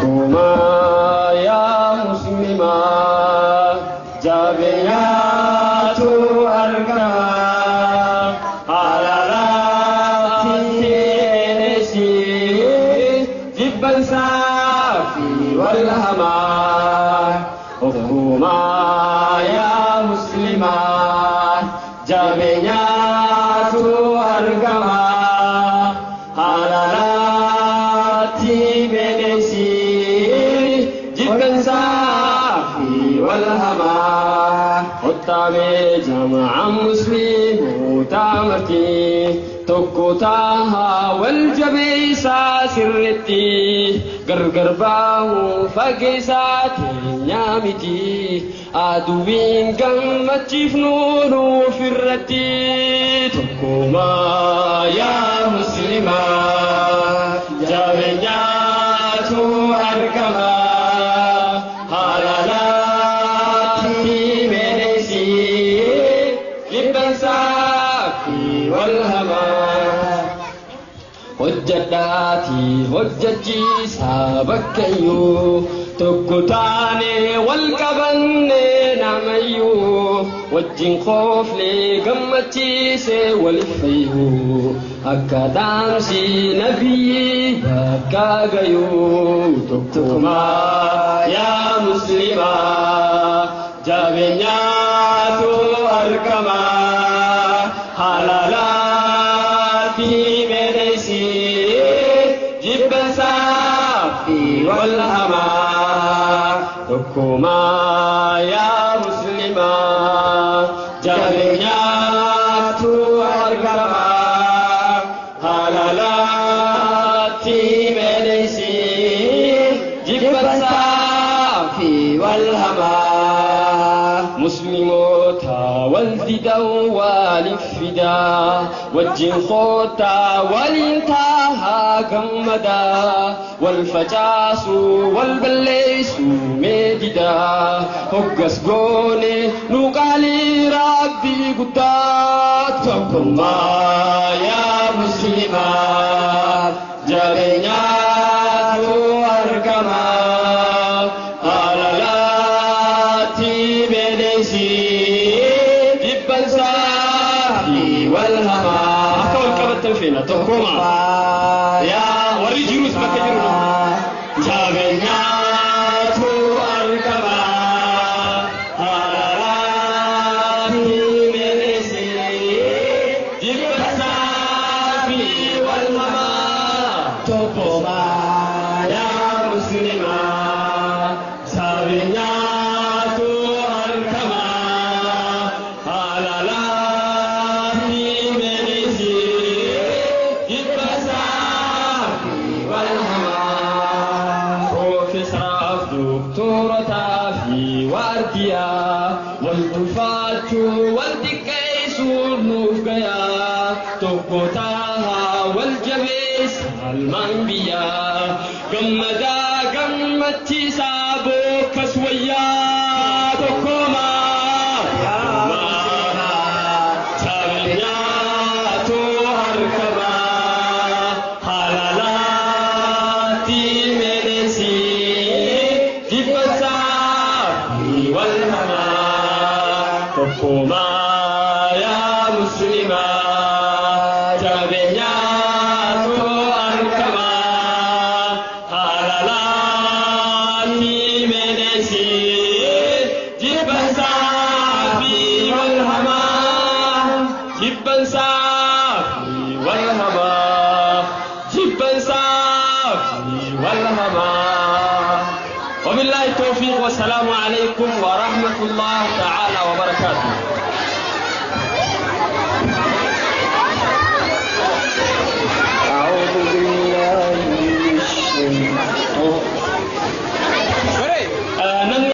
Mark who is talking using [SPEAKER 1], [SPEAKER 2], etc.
[SPEAKER 1] Tokkuma yaa muslimaa jabeeyyaatu argama halaalaatti eedeesii jibbansaa fi wal hamaa. Tokkuma yaa muslimaa jabeeyyaatu argama halaalaatti eedeesii jibbansaa fi wal hamaa. Ottaamee jamaa musliimoota marti tokko tahaa wal jabeessaa sirriitti gargar baahuu fageessaa keenyaa miti aduun gammachiifnu nuuf irratti. Tokkuma yaa muslimaa jabeenyaatu argama halaalaatti eedeesii jibbansaa fi wal hamaa. Hojjedhaatii hojjechiisaa bakkayyuu tokko taane wal qabanne namayyuu wajjin qooflee gammachiisee waliif fayyuu akka dhaamsi nabiyyi bakka gayuu. Tokkuma yaa muslimaa jabeenyaatu argama halaalaatti eedeesii jibbansaa fi wal hamaa. Tokkuma yaa muslimaa jabeenyaatu argama halaalaatti eedeesii jibbansaa fi wal hamaa. Musliimoota wal didan waliif fidaa wajjin qootaa waliin tahaa gammadaa wal facaasuu wal balleessuu meedidaa hoggas goone nu qaalii rabbii guddaa. Tokkuma yaa muslimaa jabeenyaatu argama halaalaatti eedeesii jibbansaa fi wal hamaa. Akka wal qabattan feena. Tokkuma yaa warri jirus bakka jiru jabeenyaatu argama halaalaatti eedeesii jibbansaa fi wal hamaa. Tokkuma yaa muslimaa jabeenyaatu argama halaalaatti eedeesii jibbansaa fi wal hamaa. Profeesaraaf doktorotaa fi waardiyaa wal ulfaachuu wal xiqqeessuu nuuf gayaa tokko tahaa wal jabeessa almaan biyyaa gammadaa gammachiisaa bokkas wayyaa. Tokkuma jabeenyaatu argama halaalaatti eedeesii jibbansaa fi wal hamaa. Tokkuma yaa muslimaa jabeenyaatu argama halaalaatti eedeesii jibbansaa fi wal hamaa. Jibbansaa fi wal hamaa. Jibbansaa fi wal hamaa. وبالله التوفيق والسلام عليكم ورحمة الله تعالى وبركاته.